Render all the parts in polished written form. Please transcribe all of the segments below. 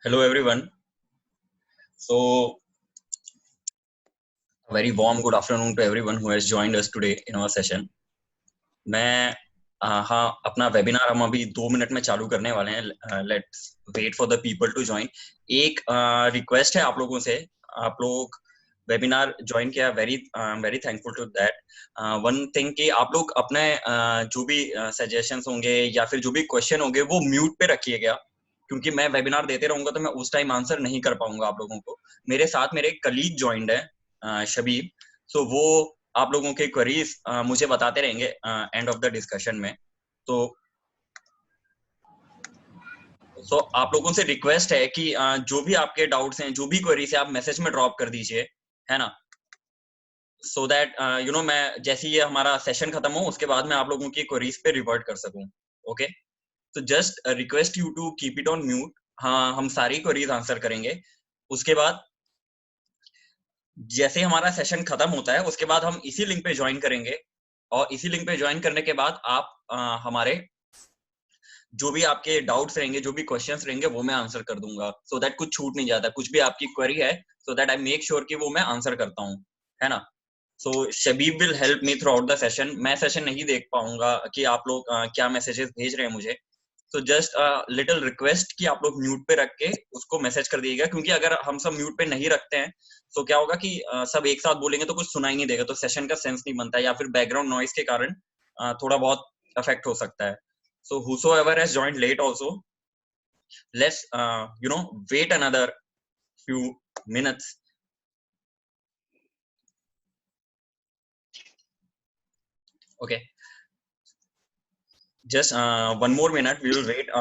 Hello everyone. So, a very warm good afternoon to everyone who has joined us today in our session. मैं हाँ अपना webinar हम अभी 2 minute में चालू करने वाले हैं. Let's wait for the people to join. एक रिक्वेस्ट है आप लोगों से, आप लोग वेबिनार ज्वाइन किया, very thankful to that. One thing कि आप लोग अपने जो भी सजेशंस होंगे या फिर जो भी क्वेश्चन होंगे वो म्यूट पे रखिएगा, क्योंकि मैं वेबिनार देते रहूंगा तो मैं उस टाइम आंसर नहीं कर पाऊंगा आप लोगों को. मेरे साथ मेरे कलीग ज्वाइंड है शबीब, सो वो आप लोगों के क्वेरीज मुझे बताते रहेंगे एंड ऑफ द डिस्कशन में. तो आप लोगों से रिक्वेस्ट है कि जो भी आपके डाउट्स हैं, जो भी क्वेरीज है, आप मैसेज में ड्रॉप कर दीजिए, है ना. सो दैट मैं जैसे ही ये हमारा सेशन खत्म हो उसके बाद मैं आप लोगों की क्वेरीज पे रिवर्ट कर सकूं. ओके, तो just request you to keep it on mute. हाँ, हम सारी क्वेरीज आंसर करेंगे. उसके बाद जैसे हमारा सेशन खत्म होता है उसके बाद हम इसी लिंक पे ज्वाइन करेंगे, और इसी लिंक पे ज्वाइन करने के बाद आप हमारे जो भी आपके डाउट्स रहेंगे, जो भी क्वेश्चंस रहेंगे, वो मैं आंसर कर दूंगा, सो दैट कुछ छूट नहीं जाता. कुछ भी आपकी क्वेरी है, so that I make sure कि वो मैं आंसर करता हूँ, है ना. So Shabib will help me throughout the session. मैं सेशन नहीं देख पाऊंगा कि आप लोग क्या मैसेजेस भेज रहे हैं मुझे. तो जस्ट लिटिल रिक्वेस्ट कि आप लोग म्यूट पे रख के उसको मैसेज कर दीजिएगा, क्योंकि अगर हम सब म्यूट पे नहीं रखते हैं तो क्या होगा कि सब एक साथ बोलेंगे तो कुछ सुनाई नहीं देगा, तो सेशन का सेंस नहीं बनता है, या फिर बैकग्राउंड नॉइस के कारण थोड़ा बहुत अफेक्ट हो सकता है. So whosoever has joined late also, let's wait another few minutes. Okay, just one more minute we will wait.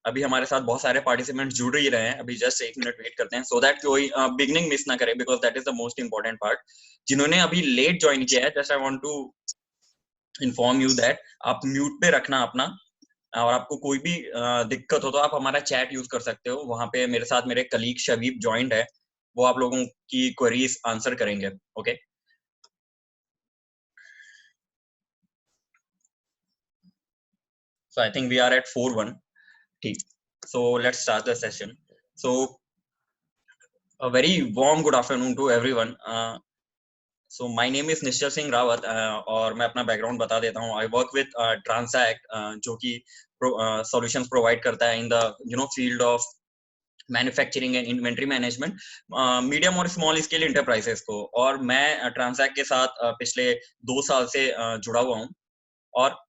अभी हमारे साथ बहुत सारे पार्टिसिपेंट्स जुड़ ही रहे हैं, अभी जस्ट 1 मिनट वेट करते हैं, so that कोई बिगनिंग मिस ना करे, because that is the most important part. जिन्होंने अभी लेट ज्वाइन किया है, just I want to inform you that आप म्यूट पे रखना अपना, और आपको कोई भी दिक्कत हो तो आप हमारा चैट यूज कर सकते हो. वहां पे मेरे साथ मेरे कलीग शबीब ज्वाइंट है, वो आप लोगों की क्वेरीज आंसर करेंगे. Okay, so I think we are at 4:01. ठीक, so let's start the session. So a very warm good afternoon to everyone. So my name is निश्चल सिंह रावत, और मैं अपना बैकग्राउंड बता देता हूँ. आई वर्क विद ट्रांसैक्ट, जो कि सॉल्यूशंस प्रोवाइड करता है in the field of manufacturing and inventory management, medium और स्मॉल स्केल इंटरप्राइजेस को. और मैं ट्रांसैक्ट के साथ पिछले 2 साल से जुड़ा हुआ हूँ, और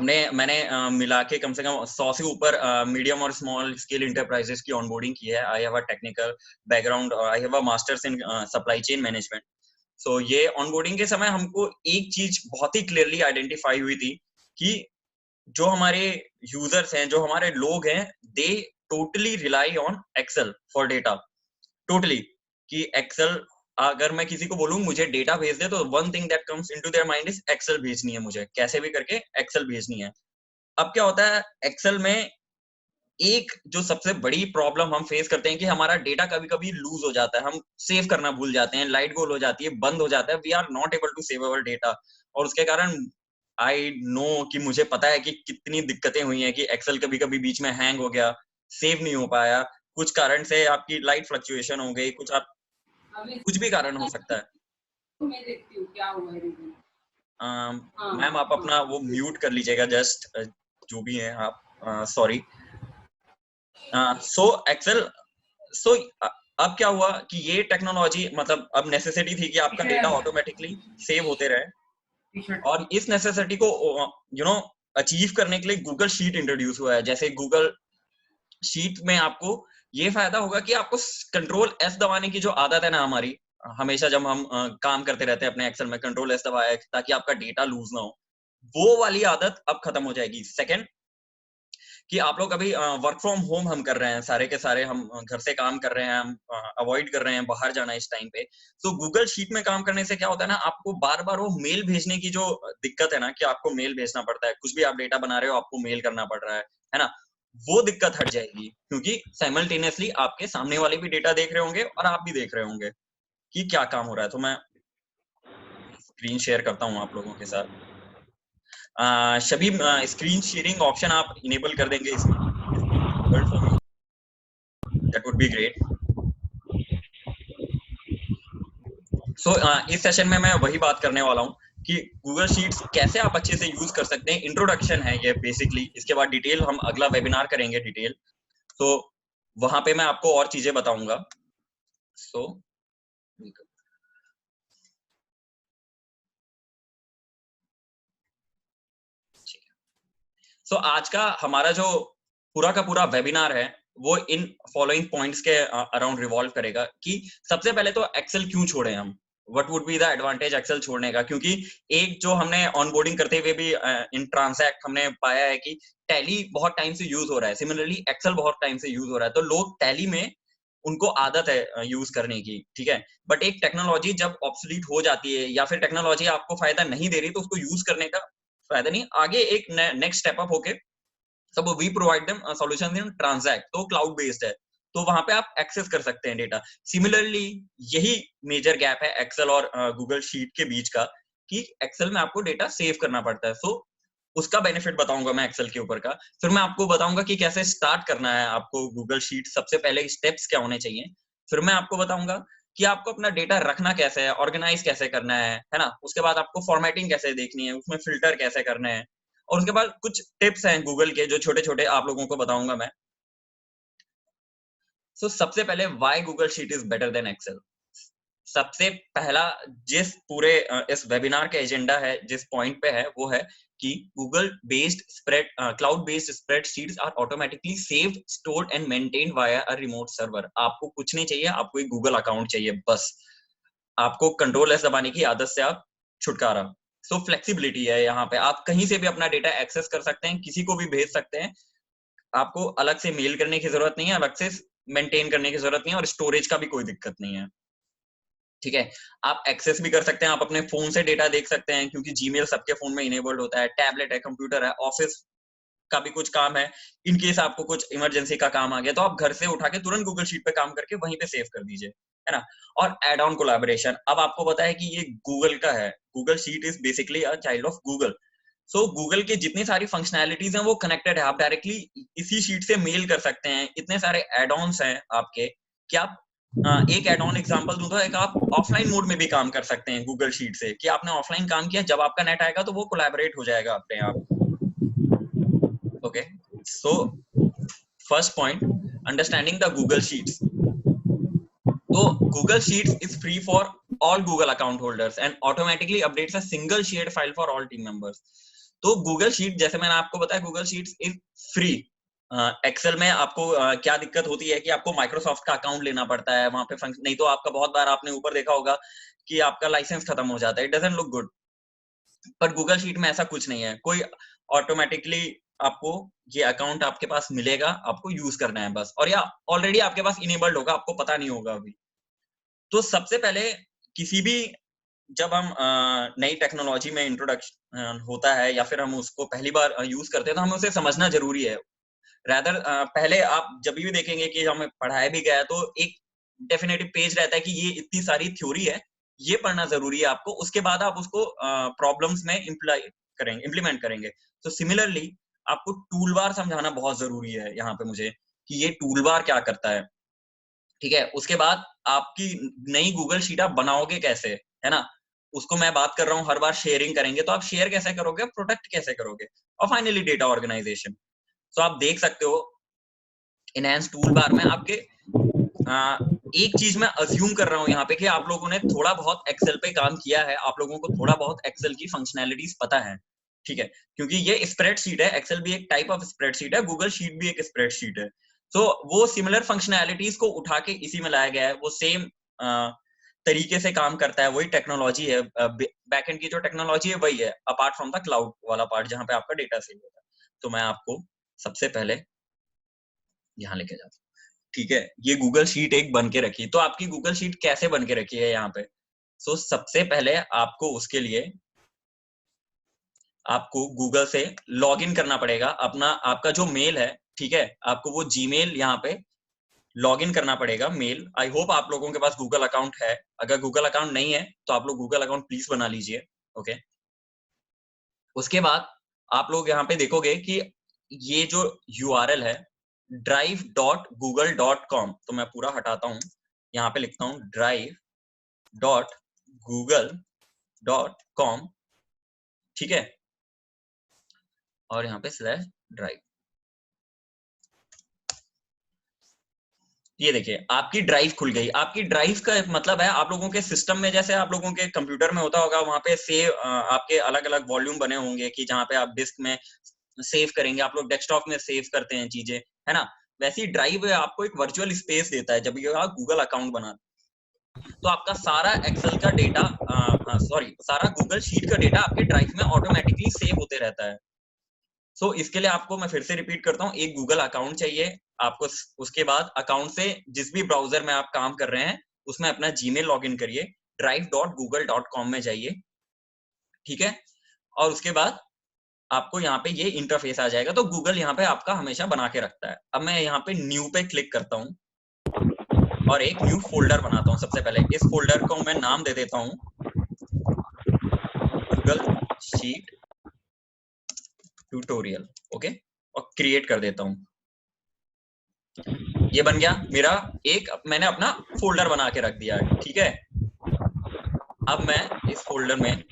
मैंने मिला के कम से कम 100 से ऊपर मीडियम और स्मॉल स्केल इंटरप्राइजेस की ऑनबोर्डिंग की है. I have a technical background, I have a masters in supply chain management. So ये ऑनबोर्डिंग के समय हमको एक चीज बहुत ही क्लियरली आइडेंटिफाई हुई थी कि जो हमारे यूजर्स हैं, जो हमारे लोग हैं, they totally rely on Excel for data. Totally, कि एक्सेल, अगर मैं किसी को बोलूं मुझे डेटा भेज दे, तो one thing that comes into their mind is Excel भेजनी है मुझे, कैसे भी करके एक्सेल भेजनी है. अब क्या होता है एक्सेल में, एक जो सबसे बड़ी प्रॉब्लम हम फेस करते हैं कि हमारा डेटा कभी कभी लूज हो जाता है, हम सेव करना भूल जाते हैं, लाइट गोल हो जाती है, बंद हो जाता है, we are not able to save our data. और उसके कारण आई नो कि मुझे पता है कि कितनी दिक्कतें हुई हैं, कि एक्सेल कभी कभी बीच में हैंग हो गया, सेव नहीं हो पाया, कुछ कारण से आपकी लाइट फ्लक्चुएशन हो गई, कुछ भी कारण हो सकता है. मैं देखती हूँ क्या हुआ है. मैम आप अपना वो म्यूट कर लीजिएगा, जस्ट जो भी है आप. सॉरी. सो एक्सेल, सो अब क्या हुआ कि ये टेक्नोलॉजी, मतलब अब नेसेसिटी थी कि आपका डेटा ऑटोमेटिकली सेव होते रहे, और इस नेसेसिटी को अचीव करने के लिए गूगल शीट इंट्रोड्यूस हुआ है. जैसे गूगल शीट में आपको ये फायदा होगा कि आपको कंट्रोल एस दबाने की जो आदत है ना हमारी, हमेशा जब हम काम करते रहते हैं अपने एक्सेल में, कंट्रोल एस दबाया ताकि आपका डेटा लूज ना हो, वो वाली आदत अब खत्म हो जाएगी. सेकंड, कि आप लोग अभी वर्क फ्रॉम होम हम कर रहे हैं, सारे के सारे हम घर से काम कर रहे हैं, हम अवॉइड कर रहे हैं बाहर जाना इस टाइम पे. तो गूगल शीट में काम करने से क्या होता है ना, आपको बार बार वो मेल भेजने की जो दिक्कत है ना, कि आपको मेल भेजना पड़ता है, कुछ भी आप डेटा बना रहे हो आपको मेल करना पड़ रहा है ना, वो दिक्कत हट जाएगी, क्योंकि साइमल्टेनियसली आपके सामने वाले भी डेटा देख रहे होंगे और आप भी देख रहे होंगे कि क्या काम हो रहा है. तो मैं स्क्रीन शेयर करता हूँ आप लोगों के साथ. स्क्रीन शेयरिंग ऑप्शन आप इनेबल कर देंगे इसमें. That would be great. So इस सेशन में मैं वही बात करने वाला हूँ कि गूगल शीट्स कैसे आप अच्छे से यूज कर सकते हैं। इंट्रोडक्शन है ये बेसिकली, इसके बाद डिटेल हम अगला वेबिनार करेंगे डिटेल, तो वहां पे मैं आपको और चीजें बताऊंगा। सो आज का हमारा जो पूरा का पूरा वेबिनार है वो इन फॉलोइंग पॉइंट्स के अराउंड रिवॉल्व करेगा कि सबसे पहले तो एक्सेल क्यों छोड़े हम, what would be the advantage Excel छोड़ने का। क्योंकि एक जो हमने ऑनबोर्डिंग करते हुए भी इन ट्रांसैक्ट हमने पाया है कि टैली बहुत टाइम से यूज हो रहा है, सिमिलरली एक्सेल बहुत टाइम से यूज हो रहा है, तो लोग टैली में उनको आदत है यूज करने की, ठीक है। बट एक टेक्नोलॉजी जब ऑब्सोलीट हो जाती है या फिर टेक्नोलॉजी आपको फायदा नहीं दे रही तो उसको यूज करने का फायदा नहीं, आगे एक नेक्स्ट स्टेप अप होके सब we provide them solution in TranZact, तो क्लाउड बेस्ड है, तो वहां पे आप एक्सेस कर सकते हैं डेटा। सिमिलरली यही मेजर गैप है एक्सेल और गूगल शीट के बीच का कि एक्सेल में आपको डेटा सेव करना पड़ता है। सो उसका बेनिफिट बताऊंगा मैं एक्सेल के ऊपर का, फिर मैं आपको बताऊंगा कि कैसे स्टार्ट करना है आपको गूगल शीट, सबसे पहले स्टेप्स क्या होने चाहिए। फिर मैं आपको बताऊंगा कि आपको अपना डेटा रखना कैसे है, ऑर्गेनाइज कैसे करना है ना। उसके बाद आपको फॉर्मेटिंग कैसे देखनी है, उसमें फिल्टर कैसे करने हैं, और उसके बाद कुछ टिप्स हैं गूगल के जो छोटे छोटे आप लोगों को बताऊंगा मैं। सबसे पहले why Google sheet is better than Excel. सबसे पहला जिस पूरे इस वेबिनार का एजेंडा है, जिस पॉइंट पे है, वो है कि Google based spread cloud based spreadsheets are automatically saved, stored and maintained via a remote server. आपको कुछ नहीं चाहिए, आपको एक गूगल अकाउंट चाहिए बस। आपको कंट्रोल एस दबाने की आदत से आप छुटकारा। फ्लेक्सिबिलिटी है यहाँ पे, आप कहीं से भी अपना डेटा एक्सेस कर सकते हैं, किसी को भी भेज सकते हैं, आपको अलग से मेल करने की जरूरत नहीं है, अलग से मेंटेन करने की जरूरत नहीं है, और स्टोरेज का भी कोई दिक्कत नहीं है, ठीक है। आप एक्सेस भी कर सकते हैं, आप अपने फोन से डेटा देख सकते हैं क्योंकि जीमेल सबके फोन में इनेबल्ड होता है, टैबलेट है, कंप्यूटर है, ऑफिस का भी कुछ काम है, इन केस आपको कुछ इमरजेंसी का काम आ गया तो आप घर से उठा के तुरंत गूगल शीट पे काम करके वहीं पे सेव कर दीजिए, है ना। और एड ऑन कोलैबोरेशन, अब आपको पता है कि ये गूगल का है, Google sheet is basically a child of Google. Google के जितनी सारी फंक्शनैलिटीज हैं वो कनेक्टेड है, आप डायरेक्टली इसी शीट से मेल कर सकते हैं, इतने सारे एड ऑन्स हैं आपके कि आप एक एड ऑन एग्जांपल दूं तो एक आप ऑफलाइन मोड में भी काम कर सकते हैं गूगल शीट से, कि आपने ऑफलाइन काम किया, जब आपका नेट आएगा तो वो कोलैबोरेट हो जाएगा अपने आप। Okay, so first point, understanding the Google Sheets. तो Google sheets is free for all Google account holders and automatically updates a single shared file for all team members. तो गूगल शीट, जैसे मैंने आपको बताया, Google sheets is free. Excel में आपको क्या दिक्कत होती है कि आपको माइक्रोसॉफ्ट का अकाउंट लेना पड़ता है वहां पे फंक्शन, नहीं तो आपका बहुत बार आपने ऊपर देखा होगा कि आपका लाइसेंस खत्म हो जाता है, इट डजंट लुक गुड। पर गूगल शीट में ऐसा कुछ नहीं है, कोई ऑटोमेटिकली आपको ये अकाउंट आपके पास मिलेगा, आपको यूज करना है बस, और या ऑलरेडी आपके पास इनेबल्ड होगा, आपको पता नहीं होगा अभी। तो सबसे पहले किसी भी, जब हम नई टेक्नोलॉजी में इंट्रोडक्शन होता है या फिर हम उसको पहली बार यूज करते हैं तो हमें उसे समझना जरूरी है। रैदर पहले आप जब भी देखेंगे कि हमें पढ़ाया भी गया है तो एक डेफिनेटिव पेज रहता है कि ये इतनी सारी थ्योरी है, ये पढ़ना जरूरी है आपको, उसके बाद आप उसको प्रॉब्लम्स में इम्प्लीमेंट करेंगे। तो सिमिलरली आपको टूल बार समझाना बहुत जरूरी है यहाँ पे मुझे, कि ये टूल बार क्या करता है, ठीक है। उसके बाद आपकी नई गूगल शीट आप बनाओगे कैसे, है ना, उसको मैं बात कर रहा हूँ। हर बार शेयरिंग करेंगे तो आप शेयर कैसे करोगे, प्रोटेक्ट कैसे करोगे, और फाइनली डेटा ऑर्गेनाइजेशन। तो आप देख सकते हो इनहैंस टूल बार में आपके एक चीज मैं अज्यूम कर रहा हूँ यहाँ पे कि आप लोगों ने थोड़ा बहुत एक्सेल पे काम किया है, आप लोगों को थोड़ा बहुत एक्सेल की फंक्शनैलिटीज पता है, ठीक है। क्योंकि ये स्प्रेडशीट है, एक्सेल भी एक टाइप ऑफ स्प्रेडशीट है, गूगल शीट भी एक स्प्रेडशीट है। तो वो सिमिलर फंक्शनैलिटीज को उठा के इसी में लाया गया है, वो सेम तरीके से काम करता है, वही टेक्नोलॉजी है, बैकएंड की जो टेक्नोलॉजी है वही है, अपार्ट फ्रॉम द क्लाउड वाला पार्ट जहां पे आपका डेटा सेव होता है। तो मैं आपको सबसे पहले यहाँ लेके जाता हूँ, ठीक है। ये गूगल शीट एक बन के रखी, तो आपकी गूगल शीट कैसे बन के रखी है यहाँ पे। सबसे पहले आपको उसके लिए आपको गूगल से लॉग इन करना पड़ेगा, अपना आपका जो मेल है, ठीक है, आपको वो जीमेल यहाँ पे लॉग इन करना पड़ेगा, मेल। आई होप आप लोगों के पास गूगल अकाउंट है, अगर गूगल अकाउंट नहीं है तो आप लोग गूगल अकाउंट प्लीज बना लीजिए, ओके। उसके बाद आप लोग यहाँ पे देखोगे कि ये जो यूआरएल है, drive.google.com, तो मैं पूरा हटाता हूं, यहाँ पे लिखता हूं drive.google.com, ठीक है, और यहाँ पे /drive। ये देखिए आपकी ड्राइव खुल गई। आपकी ड्राइव का मतलब है आप लोगों के सिस्टम में, जैसे आप लोगों के कंप्यूटर में होता होगा, वहां पे सेव आपके अलग अलग वॉल्यूम बने होंगे कि जहाँ पे आप डिस्क में सेव करेंगे, आप लोग डेस्कटॉप में सेव करते हैं चीजें, है ना। वैसे ही ड्राइव आपको एक वर्चुअल स्पेस देता है जब भी आप गूगल अकाउंट बनाते, तो आपका सारा एक्सेल का डेटा, सारा गूगल शीट का डेटा आपके ड्राइव में ऑटोमेटिकली सेव होते रहता है। सो इसके लिए आपको मैं फिर से रिपीट करता हूँ, एक गूगल अकाउंट चाहिए आपको। उसके बाद अकाउंट से जिस भी ब्राउजर में आप काम कर रहे हैं उसमें अपना जीमेल लॉगिन करिए, drive.google.com में जाइए, ठीक है, और उसके बाद आपको यहाँ पे ये इंटरफेस आ जाएगा। तो गूगल यहाँ पे आपका हमेशा बना के रखता है। अब मैं यहाँ पे न्यू पे क्लिक करता हूँ और एक न्यू फोल्डर बनाता हूँ। सबसे पहले इस फोल्डर को मैं नाम दे देता हूँ गूगल शीट ट्यूटोरियल, ओके, और क्रिएट कर देता हूँ। ये बन गया मेरा एक, मैंने अपना फोल्डर बना के रख दिया है, ठीक है। अब मैं इस फोल्डर में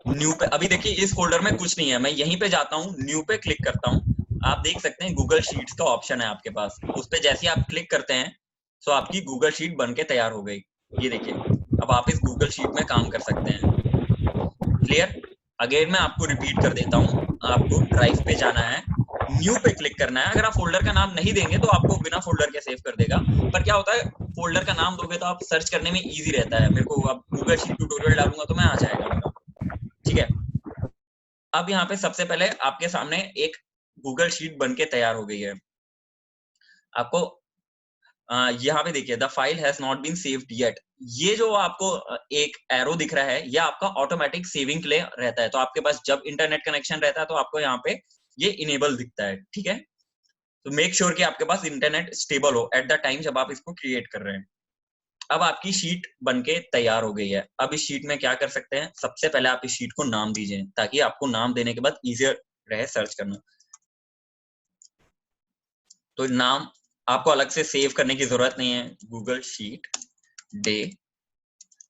न्यू पे, अभी देखिए इस फोल्डर में कुछ नहीं है, मैं यहीं पे जाता हूँ, न्यू पे क्लिक करता हूँ। आप देख सकते हैं गूगल शीट्स का ऑप्शन है आपके पास, उस पे जैसे आप क्लिक करते हैं तो आपकी गूगल शीट बन के तैयार हो गई। ये देखिए अब आप इस गूगल शीट में काम कर सकते हैं। क्लियर? अगेन मैं आपको रिपीट कर देता हूँ, आपको ड्राइव पे जाना है, न्यू पे क्लिक करना है। अगर आप फोल्डर का नाम नहीं देंगे तो आपको बिना फोल्डर के सेव कर देगा, पर क्या होता है फोल्डर का नाम दोगे तो आप सर्च करने में इजी रहता है। मेरे को अब गूगल शीट ट्यूटोरियल डालूंगा तो मैं आ जाएगा मेरा, ठीक है। अब यहाँ पे सबसे पहले आपके सामने एक गूगल शीट बन के तैयार हो गई है। आपको यहाँ पे देखिए the file has not been saved yet, ये जो आपको एक एरो दिख रहा है ये आपका ऑटोमेटिक सेविंग के लिए रहता है। तो आपके पास जब इंटरनेट कनेक्शन रहता है तो आपको यहाँ पे ये इनेबल दिखता है, ठीक है। तो मेक श्योर कि आपके पास इंटरनेट स्टेबल हो एट द टाइम जब आप इसको क्रिएट कर रहे हैं। अब आपकी शीट बनके तैयार हो गई है। अब इस शीट में क्या कर सकते हैं, सबसे पहले आप इस शीट को नाम दीजिए ताकि आपको नाम देने के बाद इजियर रहे सर्च करना। तो नाम आपको अलग से सेव करने की जरूरत नहीं है, गूगल शीट डे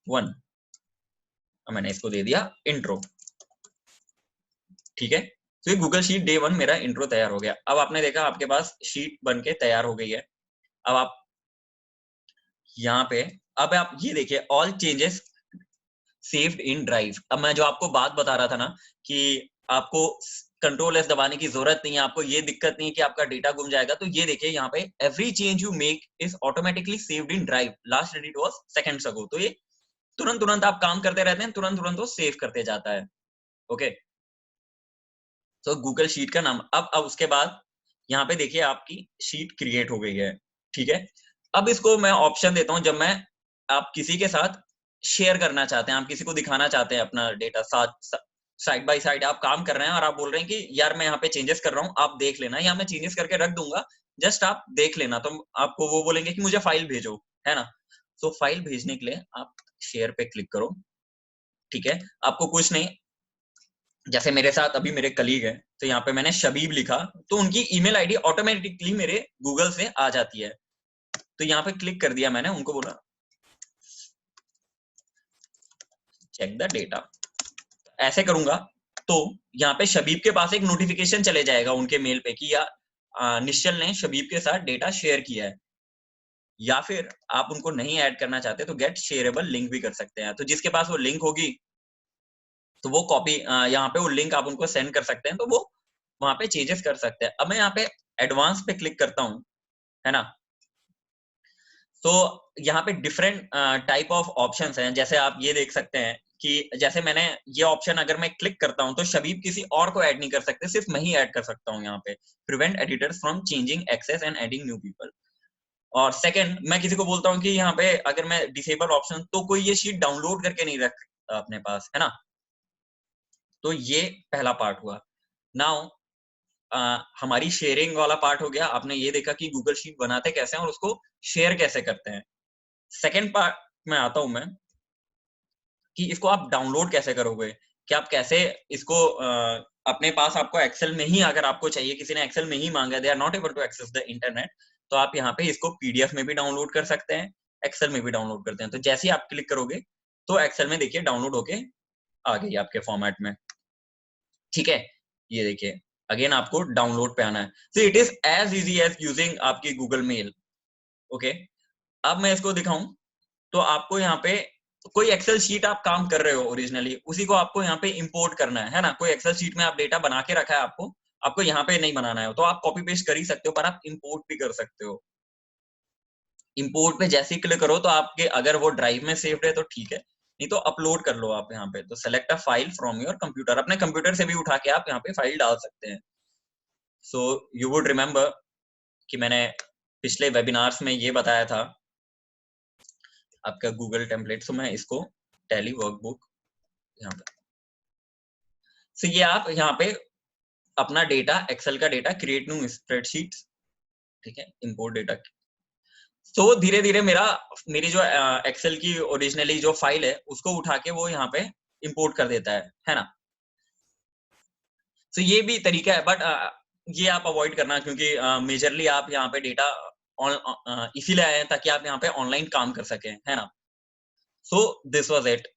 1, मैंने इसको दे दिया इंट्रो, ठीक है। तो ये गूगल शीट डे 1 मेरा इंट्रो तैयार हो गया। अब आपने देखा आपके पास शीट बनके तैयार हो गई है। अब आप यहाँ पे, अब आप ये देखिए all changes saved in drive. अब मैं जो आपको बात बता रहा था ना कि आपको कंट्रोल एस दबाने की जरूरत नहीं है, आपको ये दिक्कत नहीं है कि आपका डेटा गुम जाएगा, तो ये देखिए यहाँ पे every change you make is automatically saved in drive, last edit was seconds ago. तो ये तुरंत तुरंत आप काम करते रहते हैं, तुरंत तुरंत वो सेव करते जाता है, ओके। तो गूगल शीट का नाम, अब उसके बाद यहाँ पे देखिए आपकी शीट क्रिएट हो गई है, ठीक है। अब इसको मैं ऑप्शन देता हूं, जब मैं आप किसी के साथ शेयर करना चाहते हैं, आप किसी को दिखाना चाहते हैं अपना डेटा, साथ साइड बाय साइड आप काम कर रहे हैं और आप बोल रहे हैं कि यार मैं यहाँ पे चेंजेस कर रहा हूँ, आप देख लेना, या मैं चेंजेस करके रख दूंगा, जस्ट आप देख लेना। तो आपको वो बोलेंगे कि मुझे फाइल भेजो, है ना। तो फाइल भेजने के लिए आप शेयर पे क्लिक करो, ठीक है। आपको कुछ नहीं, जैसे मेरे साथ अभी मेरे कलीग है, तो यहाँ पे मैंने शबीब लिखा तो उनकी ईमेल आईडी ऑटोमेटिकली मेरे गूगल से आ जाती है। तो यहाँ पे क्लिक कर दिया मैंने, उनको बोला चेक द डेटा, ऐसे करूंगा तो यहाँ पे शबीब के पास एक नोटिफिकेशन चले जाएगा उनके मेल पे कि या निश्चल ने शबीब के साथ डेटा शेयर किया है। या फिर आप उनको नहीं ऐड करना चाहते तो गेट शेयरेबल लिंक भी कर सकते हैं। तो जिसके पास वो लिंक होगी तो वो कॉपी, यहाँ पे वो लिंक आप उनको सेंड कर सकते हैं, तो वो वहां पे चेंजेस कर सकते हैं। अब मैं यहाँ पे एडवांस पे क्लिक करता हूँ, है ना। तो यहाँ पे डिफरेंट टाइप ऑफ ऑप्शंस हैं, जैसे आप ये देख सकते हैं कि जैसे मैंने ये ऑप्शन अगर मैं क्लिक करता हूँ तो शबीब किसी और को ऐड नहीं कर सकते, सिर्फ मैं ही ऐड कर सकता हूँ। यहाँ पे prevent editors from changing access and adding new people. और सेकंड, मैं किसी को बोलता हूँ कि यहाँ पे अगर मैं डिसेबल ऑप्शन, तो कोई ये शीट डाउनलोड करके नहीं रख अपने पास, है ना। तो ये पहला पार्ट हुआ। नाउ हमारी शेयरिंग वाला पार्ट हो गया, आपने ये देखा कि गूगल शीट बनाते कैसे हैं और उसको शेयर कैसे करते हैं। सेकंड पार्ट में आता हूं मैं कि इसको आप डाउनलोड कैसे करोगे, कि आप कैसे इसको अपने पास आपको एक्सेल में ही अगर आपको चाहिए, किसी ने एक्सेल में ही मांगा, they are not able to access the internet, तो आप यहाँ पे इसको पीडीएफ में भी डाउनलोड कर सकते हैं, एक्सेल में भी डाउनलोड करते हैं। तो जैसे ही आप क्लिक करोगे तो एक्सेल में देखिए डाउनलोड होके आ गई आपके फॉर्मेट में, ठीक है। ये देखिए अगेन आपको डाउनलोड पे आना है। So it is as easy as using आपकी गूगल मेल, ओके। अब मैं इसको दिखाऊं तो आपको यहाँ पे कोई एक्सेल शीट आप काम कर रहे हो ओरिजिनली, उसी को आपको यहाँ पे इंपोर्ट करना है ना। कोई एक्सेल शीट में आप डेटा बना के रखा है, आपको यहाँ पे नहीं बनाना है, तो आप कॉपी पेस्ट कर ही सकते हो, पर आप इंपोर्ट भी कर सकते हो। इंपोर्ट पे जैसे ही क्लिक करो तो आपके अगर वो ड्राइव में सेव्ड है तो ठीक है, नहीं तो अपलोड कर लो आप यहाँ पे। तो select a file from your computer, अपने कंप्यूटर से भी उठा के आप यहाँ पे फाइल डाल सकते हैं। सो यू वुड रिमेम्बर कि मैंने पिछले वेबिनार्स में ये बताया था आपका गूगल टेम्पलेट। सो मैं इसको टैली वर्कबुक यहाँ पे, सो ये आप यहाँ पे अपना डेटा, एक्सेल का डेटा, क्रिएट न्यू स्प्रेडशीट, ठीक है, इंपोर्ट डेटा। तो धीरे धीरे मेरी जो एक्सेल की ओरिजिनली जो फाइल है उसको उठा के वो यहाँ पे इंपोर्ट कर देता है ना। तो ये भी तरीका है, बट ये आप अवॉइड करना, क्योंकि मेजरली आप यहाँ पे डेटा इसीलिए आए हैं ताकि आप यहाँ पे ऑनलाइन काम कर सकें, है ना। So this was it.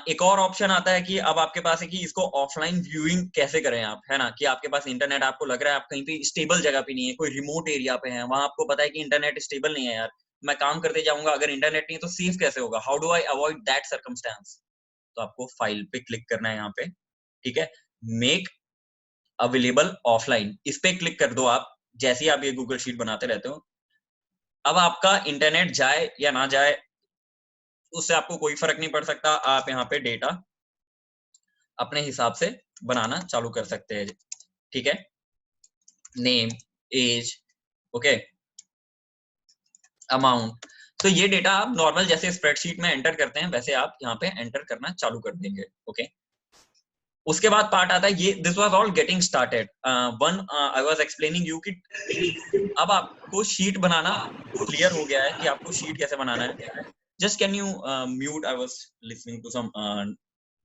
एक और ऑप्शन आता है कि अब आपके पास है कि इसको ऑफलाइन व्यूइंग कैसे करें आप, है ना। कि आपके पास इंटरनेट, आपको लग रहा है आप कहीं पे स्टेबल जगह पे नहीं है, कोई रिमोट एरिया पे है, वहां आपको पता है कि इंटरनेट स्टेबल नहीं है यार, मैं काम करते जाऊंगा, अगर इंटरनेट नहीं है तो सेफ कैसे होगा, how do I avoid that circumstance. तो आपको फाइल पे क्लिक करना है यहाँ पे, ठीक है, मेक अवेलेबल ऑफलाइन, इस पे क्लिक कर दो आप। जैसे ही आप ये गूगल शीट बनाते रहते हो, अब आपका इंटरनेट जाए या ना जाए उससे आपको कोई फर्क नहीं पड़ सकता, आप यहाँ पे डेटा अपने हिसाब से बनाना चालू कर सकते हैं, ठीक है। Name, age, okay, amount. तो ये डेटा आप नॉर्मल जैसे स्प्रेडशीट में एंटर करते हैं वैसे आप यहाँ पे एंटर करना चालू कर देंगे, ओके। उसके बाद पार्ट आता है ये, this was all getting started, one I was explaining you कि अब आपको शीट बनाना क्लियर हो गया है कि आपको शीट कैसे बनाना है। Just can you mute, I was listening to some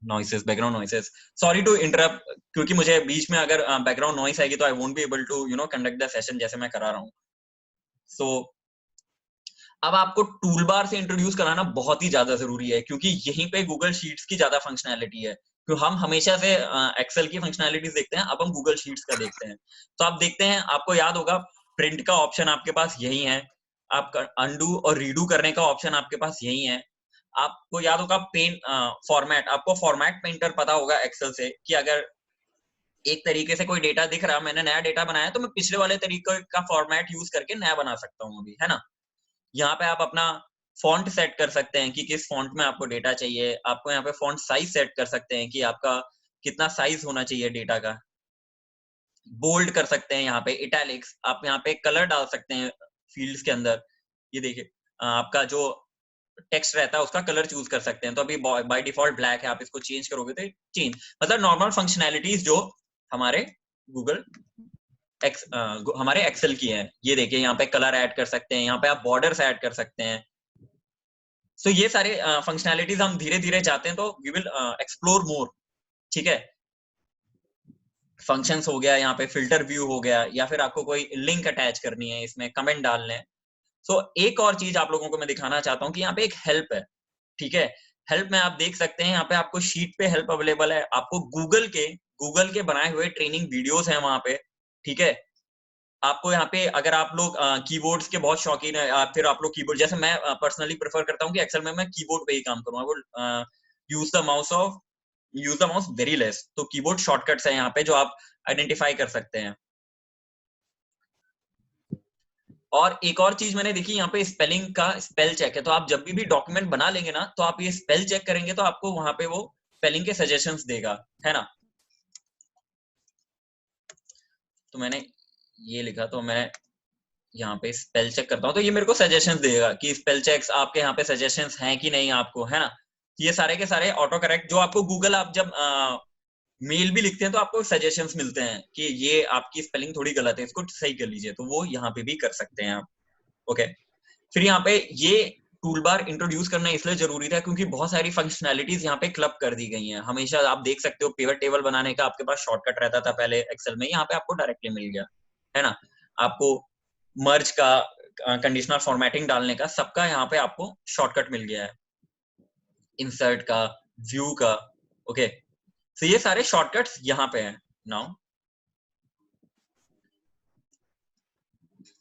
noises, background noises, sorry to interrupt, क्योंकि मुझे बीच में अगर बैकग्राउंड नॉइस आएगी तो I won't be able to conduct the session जैसे मैं करा रहा हूँ। सो अब आपको टूल बार से इंट्रोड्यूस कराना बहुत ही ज्यादा जरूरी है, क्योंकि यहीं पे गूगल शीट्स की ज्यादा फंक्शनैलिटी है। क्यों हम हमेशा से एक्सेल की फंक्शनैलिटीज देखते हैं, अब हम गूगल शीट्स का देखते हैं। तो आप देखते हैं, आपको याद होगा प्रिंट का ऑप्शन आपके पास यही है, आपका अंडू और रीडू करने का ऑप्शन आपके पास यही है, आपको याद होगा पेन फॉर्मेट, आपको फॉर्मेट पेंटर पता होगा एक्सेल से कि अगर एक तरीके से कोई डेटा दिख रहा, मैंने नया डेटा बनाया तो मैं पिछले वाले तरीके का फॉर्मेट यूज करके नया बना सकता हूँ अभी, है ना। यहाँ पे आप अपना फॉन्ट सेट कर सकते हैं कि किस फॉन्ट में आपको डेटा चाहिए, आपको यहाँ पे फॉन्ट साइज सेट कर सकते हैं कि आपका कितना साइज होना चाहिए डेटा का, बोल्ड कर सकते हैं, यहाँ पे इटैलिक्स, आप यहाँ पे कलर डाल सकते हैं फील्ड्स के अंदर। ये देखिए आपका जो टेक्स्ट रहता है उसका कलर चूज कर सकते हैं, तो अभी बाय डिफॉल्ट ब्लैक है, आप इसको चेंज करोगे तो चेंज, मतलब नॉर्मल फंक्शनैलिटीज जो हमारे गूगल हमारे एक्सेल की है। ये देखिए यहाँ पे कलर ऐड कर सकते हैं, यहाँ पे आप बॉर्डर्स ऐड कर सकते हैं। सो ये सारे फंक्शनैलिटीज हम धीरे धीरे चाहते हैं तो वी विल एक्सप्लोर मोर, ठीक है। फंक्शंस हो गया, यहाँ पे फिल्टर व्यू हो गया, या फिर आपको कोई लिंक अटैच करनी है, इसमें कमेंट डालने हैं। सो एक और चीज आप लोगों को मैं दिखाना चाहता हूँ कि यहाँ पे एक हेल्प है, ठीक है। हेल्प में आप देख सकते हैं यहाँ पे आपको शीट पे हेल्प अवेलेबल है, आपको गूगल के बनाए हुए ट्रेनिंग वीडियोस हैं वहां पे, ठीक है। आपको यहाँ पे अगर आप लोग कीबोर्ड्स के बहुत शौकीन है, फिर आप लोग कीबोर्ड, जैसे मैं पर्सनली प्रेफर करता हूँ कि एक्सेल में मैं कीबोर्ड पे ही काम करूँ, I would use the mouse very less. तो कीबोर्ड शॉर्टकट्स है यहाँ पे जो आप आइडेंटिफाई कर सकते हैं। और एक और चीज मैंने देखी यहाँ पे स्पेलिंग का स्पेल चेक है, तो आप जब भी डॉक्यूमेंट बना लेंगे ना तो आप ये स्पेल चेक करेंगे तो आपको वहां पे वो स्पेलिंग के सजेशंस देगा, है ना। तो मैंने ये लिखा, तो मैं यहाँ पे स्पेल चेक करता हूँ तो ये मेरे को सजेशंस देगा कि स्पेल चेक्स आपके यहाँ पे सजेशंस हैं कि नहीं आपको, है ना। ये सारे के सारे ऑटो करेक्ट जो आपको गूगल, आप जब मेल भी लिखते हैं तो आपको सजेशंस मिलते हैं कि ये आपकी स्पेलिंग थोड़ी गलत है, इसको सही कर लीजिए, तो वो यहाँ पे भी कर सकते हैं आप, ओके। फिर यहाँ पे ये टूल बार इंट्रोड्यूस करना इसलिए जरूरी था क्योंकि बहुत सारी फंक्शनैलिटीज यहाँ पे क्लब कर दी गई हैं। हमेशा आप देख सकते हो पिवट टेबल बनाने का आपके पास शॉर्टकट रहता था पहले एक्सेल में, यहाँ पे आपको डायरेक्टली मिल गया है ना। आपको मर्ज का, कंडीशनल फॉर्मेटिंग डालने का, सबका यहाँ पे आपको शॉर्टकट मिल गया है, इंसर्ट का, व्यू का। ओके, तो ये सारे शॉर्टकट्स यहाँ पे हैं now.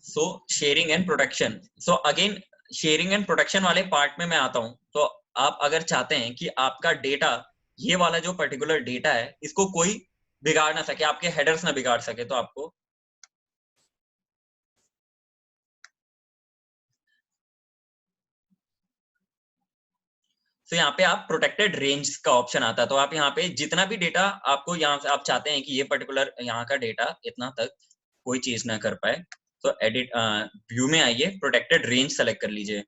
So sharing and protection. So again sharing and protection वाले पार्ट में मैं आता हूं। तो आप अगर चाहते हैं कि आपका डेटा, ये वाला जो पर्टिकुलर डेटा है, इसको कोई बिगाड़ ना सके, आपके हेडर्स ना बिगाड़ सके, तो आपको तो यहाँ पे आप प्रोटेक्टेड रेंज का ऑप्शन आता है। तो आप यहाँ पे जितना भी डेटा आपको यहाँ से आप चाहते हैं कि ये पर्टिकुलर यहाँ का डेटा इतना तक कोई चीज ना कर पाए, तो एडिट व्यू में आइए, प्रोटेक्टेड रेंज सेलेक्ट कर लीजिए।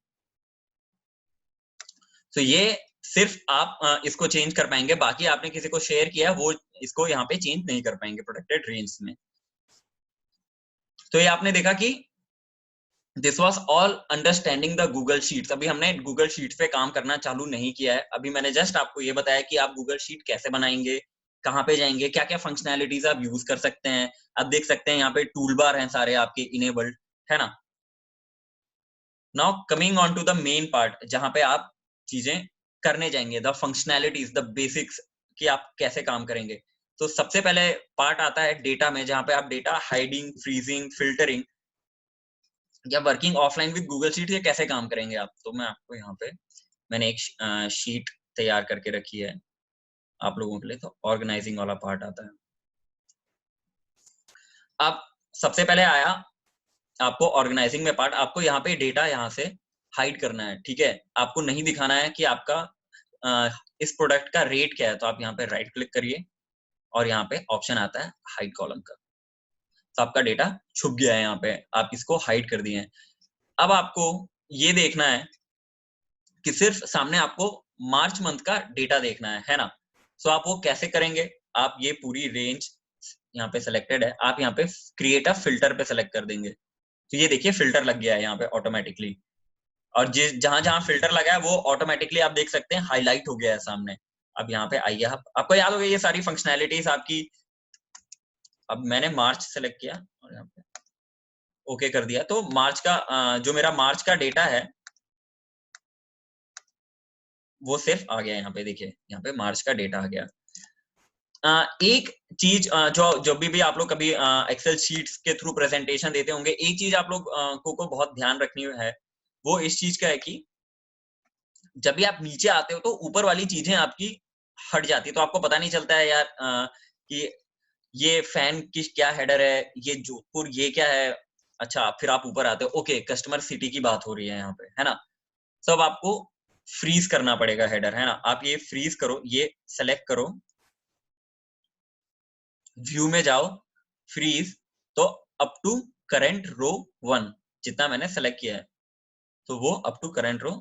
तो ये सिर्फ आप इसको चेंज कर पाएंगे, बाकी आपने किसी को शेयर किया वो इसको यहाँ पे चेंज नहीं कर पाएंगे प्रोटेक्टेड रेंज में। तो ये आपने देखा कि this was all understanding the Google sheets. अभी हमने गूगल शीट्स पे काम करना चालू नहीं किया है, अभी मैंने जस्ट आपको ये बताया कि आप गूगल शीट कैसे बनाएंगे, कहाँ पे जाएंगे, क्या क्या फंक्शनैलिटीज आप यूज कर सकते हैं। आप देख सकते हैं यहाँ पे टूल बार हैं सारे आपके इनेबल्ड, है ना। Now coming on to the main part, जहां पे आप चीजें करने जाएंगे, द फंक्शनैलिटीज, द बेसिक्स, कि आप कैसे काम करेंगे। तो सबसे पहले पार्ट आता है डेटा में, जहां पे आप डेटा हाइडिंग, फ्रीजिंग, फिल्टरिंग या working offline with Google sheet, ये कैसे काम करेंगे आप। तो मैं आपको यहाँ पे मैंने एक शीट तैयार करके रखी है आप लोगों के लिए। तो ऑर्गेनाइजिंग वाला पार्ट आता है। अब सबसे पहले आया आपको ऑर्गेनाइजिंग में पार्ट, आपको यहाँ पे डेटा यहाँ से हाइड करना है, ठीक है। आपको नहीं दिखाना है कि आपका इस प्रोडक्ट का रेट क्या है। तो आप यहाँ पे राइट क्लिक करिए और यहाँ पे ऑप्शन आता है हाइड कॉलम का। तो आपका डेटा छुप गया है, यहाँ पे आप इसको हाइड कर दिए हैं। अब आपको ये देखना है कि सिर्फ सामने आपको मार्च मंथ का डेटा देखना है ना। सो आप वो कैसे करेंगे, आप ये पूरी रेंज यहाँ पे सिलेक्टेड है, आप यहाँ पे क्रिएट अ फिल्टर पे सेलेक्ट कर देंगे। तो ये देखिए फिल्टर लग गया है यहाँ पे ऑटोमेटिकली, और जिस जहां जहां फिल्टर लगा है वो ऑटोमेटिकली आप देख सकते हैं हाईलाइट हो गया है सामने। अब यहाँ पे आइए, आपको याद हो गई ये सारी फंक्शनैलिटीज आपकी। अब मैंने मार्च सेलेक्ट किया और यहाँ पे ओके कर दिया। तो मार्च का जो मेरा मार्च का डेटा है वो सिर्फ आ गया यहाँ पे, देखिए यहाँ पे मार्च का डेटा आ गया। एक चीज जो जब भी आप लोग कभी एक्सेल शीट्स के थ्रू प्रेजेंटेशन देते होंगे, एक चीज आप लोग को बहुत ध्यान रखनी है, वो इस चीज का है कि जब भी आप नीचे आते हो तो ऊपर वाली चीजें आपकी हट जाती है। तो आपको पता नहीं चलता है यार कि ये फैन की क्या हेडर है, ये जोधपुर ये क्या है। अच्छा, फिर आप ऊपर आते हो, ओके कस्टमर सिटी की बात हो रही है यहाँ पे, है ना। सब आपको फ्रीज करना पड़ेगा हेडर, है ना। आप ये फ्रीज करो, ये सेलेक्ट करो, व्यू में जाओ, फ्रीज, तो अप टू करंट रो 1 जितना मैंने सेलेक्ट किया है, तो वो up to current row.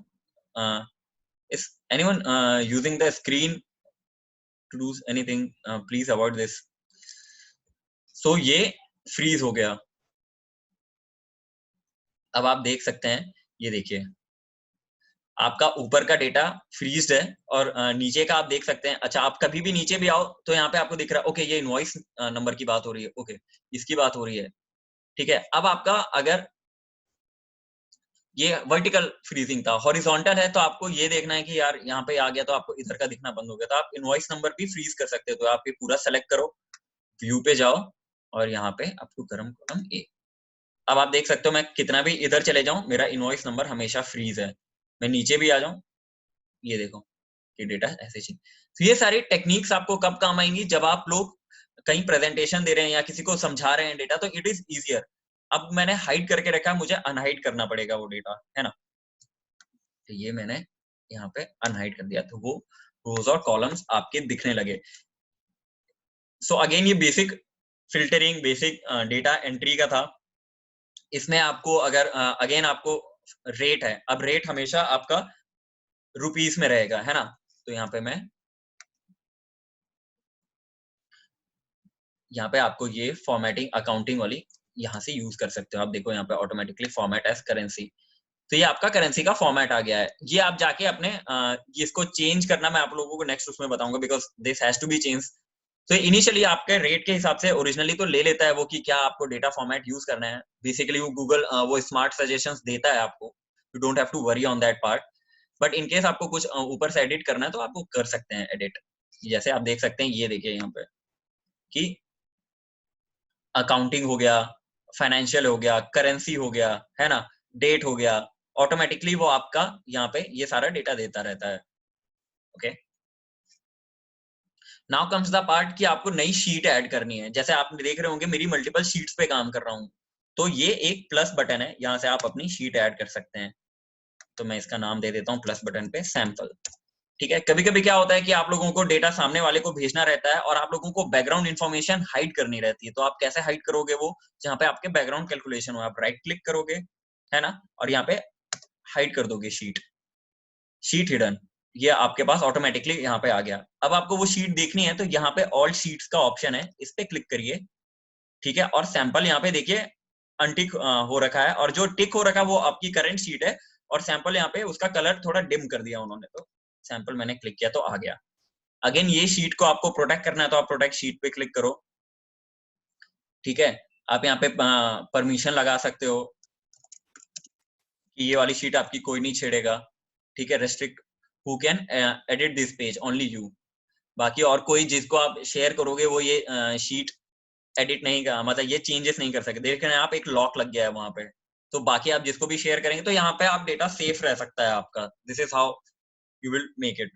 is anyone using the screen to do anything, please avoid this। so ये फ्रीज हो गया। अब आप देख सकते हैं, ये देखिए आपका ऊपर का डेटा फ्रीज्ड है और नीचे का आप देख सकते हैं। अच्छा, आप कभी भी नीचे भी आओ तो यहाँ पे आपको दिख रहा है, ओके ये इनवॉइस नंबर की बात हो रही है, ओके इसकी बात हो रही है, ठीक है। अब आपका अगर ये वर्टिकल फ्रीजिंग था, हॉरिजॉन्टल है तो आपको ये देखना है कि यार यहाँ पे आ गया तो आपको इधर का दिखना बंद हो गया, तो आप इनवॉइस नंबर भी फ्रीज कर सकते हो। तो आप ये पूरा सेलेक्ट करो, व्यू पे जाओ और यहाँ पे up to current column A. अब आप देख सकते हो मैं कितना भी इधर चले जाऊं मेरा इनवॉइस नंबर हमेशा फ्रीज है। मैं नीचे भी आ जाऊं, ये देखो कि डेटा ऐसे चीज। तो ये सारी टेक्निक्स आपको कब काम आएंगी, जब आप लोग कहीं प्रेजेंटेशन दे रहे हैं या किसी को समझा रहे हैं डेटा, तो इट इज इजियर। अब मैंने हाइड करके रखा है, मुझे अनहाइड करना पड़ेगा वो डेटा, है ना। तो ये मैंने यहाँ पे अनहाइड कर दिया, तो वो रोज और कॉलम्स आपके दिखने लगे। सो अगेन ये basic filtering, basic data entry का था। इसमें आपको अगर अगेन आपको रेट है, अब रेट हमेशा आपका रुपीस में रहेगा, है ना। तो यहाँ पे मैं यहाँ पे आपको ये फॉर्मेटिंग अकाउंटिंग वाली यहाँ से यूज कर सकते हो। आप देखो यहाँ पे ऑटोमेटिकली फॉर्मेट एज करेंसी, तो ये आपका करेंसी का फॉर्मेट आ गया है। ये आप जाके अपने इसको चेंज करना मैं आप लोगों को नेक्स्ट उसमें बताऊंगा, because this has to be change. तो इनिशियली आपके रेट के हिसाब से ओरिजिनली तो ले लेता है वो कि क्या आपको डेटा फॉर्मेट यूज करना है। बेसिकली वो गूगल वो स्मार्ट सजेशंस देता है आपको, you don't have to worry on that part. But in case आपको कुछ ऊपर से एडिट करना है तो आप वो कर सकते हैं एडिट। जैसे आप देख सकते हैं, ये देखिए यहाँ पे कि अकाउंटिंग हो गया, फाइनेंशियल हो गया, करेंसी हो गया, है ना, डेट हो गया, ऑटोमेटिकली वो आपका यहाँ पे ये सारा डेटा देता रहता है। Okay, now comes the part कि आपको नई शीट ऐड करनी है। जैसे आप देख रहे होंगे मेरी मल्टीपल शीट्स पे काम कर रहा हूँ, तो ये एक प्लस बटन है, यहाँ से आप अपनी शीट ऐड कर सकते हैं। तो मैं इसका नाम दे देता हूँ प्लस बटन पे सैंपल। ठीक है, कभी कभी क्या होता है कि आप लोगों को डेटा सामने वाले को भेजना रहता है और आप लोगों को बैकग्राउंड इन्फॉर्मेशन हाइड करनी रहती है। तो आप कैसे हाइड करोगे? वो जहाँ पे आपके बैकग्राउंड कैलकुलेशन हो, आप राइट क्लिक करोगे, है ना, और यहाँ पे हाइड कर दोगे शीट, शीट हिडन। ये आपके पास ऑटोमेटिकली यहाँ पे आ गया। अब आपको वो शीट देखनी है तो यहाँ पे ऑल शीट्स का ऑप्शन है, इस पे क्लिक करिए। ठीक है, और सैंपल यहाँ पे देखिए अनटिक हो रखा है, और जो टिक हो रखा है वो आपकी करंट शीट है, और सैंपल यहाँ पे उसका कलर थोड़ा डिम कर दिया उन्होंने। तो सैंपल मैंने क्लिक किया तो आ गया। अगेन ये शीट को आपको प्रोटेक्ट करना है तो आप प्रोटेक्ट शीट पे क्लिक करो। ठीक है, आप यहाँ पे परमिशन लगा सकते हो कि ये वाली शीट आपकी कोई नहीं छेड़ेगा। ठीक है, restrict who can edit this page, only you. बाकी और कोई जिसको आप शेयर करोगे वो ये शीट एडिट नहीं कर, मतलब ये चेंजेस नहीं कर सकते। देख रहे हैं आप, एक लॉक लग गया है वहां पे। तो बाकी आप जिसको भी शेयर करेंगे तो यहाँ पे आप डेटा सेफ रह सकता है आपका। This is how you will make it.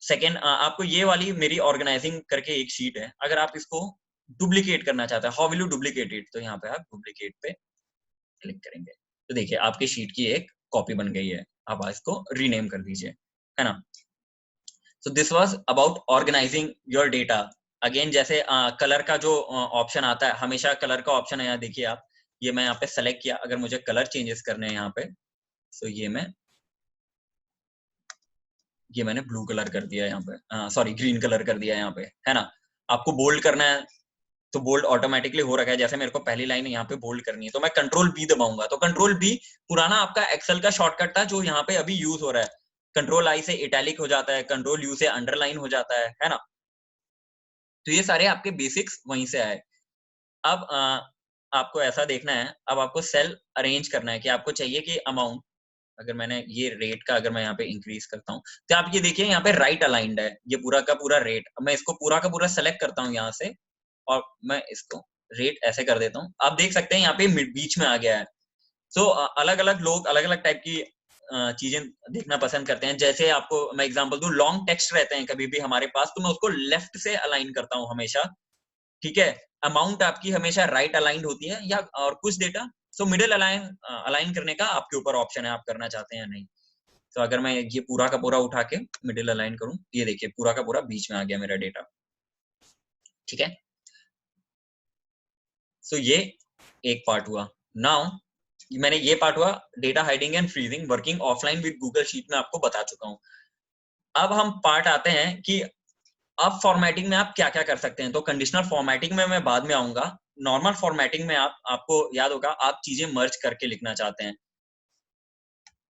Second, आपको ये वाली मेरी ऑर्गेनाइजिंग करके एक शीट है, अगर आप इसको डुप्लीकेट करना चाहते हैं, how will you duplicate it, तो यहाँ पे आप डुप्लीकेट पे क्लिक करेंगे तो देखिए आपकी शीट की एक कॉपी बन गई है। आप इसको रीनेम कर दीजिए, है ना। So this was about organising your data. Again जैसे कलर का जो ऑप्शन आता है, हमेशा कलर का ऑप्शन है, यहाँ देखिए आप, ये मैं यहाँ पे सेलेक्ट किया। अगर मुझे कलर चेंजेस करने हैं यहाँ पे, तो ये मैंने ब्लू कलर कर दिया यहाँ पे, सॉरी ग्रीन कलर कर दिया यहाँ पे, है ना। आपको बोल्ड करना है तो बोल्ड ऑटोमेटिकली हो रखा है। जैसे मेरे को पहली लाइन यहाँ पे बोल्ड करनी है तो मैं कंट्रोल बी दबाऊंगा, तो कंट्रोल बी पुराना आपका एक्सेल का शॉर्टकट था जो यहाँ पे अभी यूज हो रहा है। कंट्रोल आई से इटैलिक हो जाता है, कंट्रोल यू से अंडरलाइन हो जाता है ना। तो ये सारे आपके बेसिक्स वहीं से आए। अब आपको ऐसा देखना है, अब आपको सेल अरेंज करना है कि आपको चाहिए कि अमाउंट, अगर मैंने ये रेट का अगर मैं यहाँ पे इंक्रीज करता हूँ तो आप ये देखिए यहाँ पे राइट अलाइंड है ये पूरा का पूरा रेट। मैं इसको पूरा का पूरा सेलेक्ट करता हूँ यहाँ से, और मैं इसको रेट ऐसे कर देता हूँ। आप देख सकते हैं यहाँ पे बीच में आ गया है। सो अलग अलग लोग अलग अलग टाइप की चीजें देखना पसंद करते हैं। जैसे आपको मैं एग्जांपल दूं, लॉन्ग टेक्स्ट रहते हैं कभी भी हमारे पास, तो मैं उसको लेफ्ट से अलाइन करता हूँ हमेशा। ठीक है, अमाउंट आपकी हमेशा राइट अलाइंड होती है, या और कुछ डेटा सो मिडिल अलाइन करने का आपके ऊपर ऑप्शन है, आप करना चाहते हैं या नहीं। तो अगर मैं ये पूरा का पूरा उठा के मिडिल अलाइन करूं, ये देखिए पूरा का पूरा बीच में आ गया मेरा डेटा। ठीक है, सो ये एक पार्ट हुआ। नाउ मैंने ये पार्ट हुआ data hiding and freezing working offline with Google sheet में आपको बता चुका हूं। अब हम पार्ट आते हैं कि अब फॉर्मेटिंग में आप क्या क्या कर सकते हैं। तो कंडीशनल फॉर्मेटिंग में मैं बाद में आऊंगा। नॉर्मल फॉर्मेटिंग में आपको याद होगा, आप चीजें मर्ज करके लिखना चाहते हैं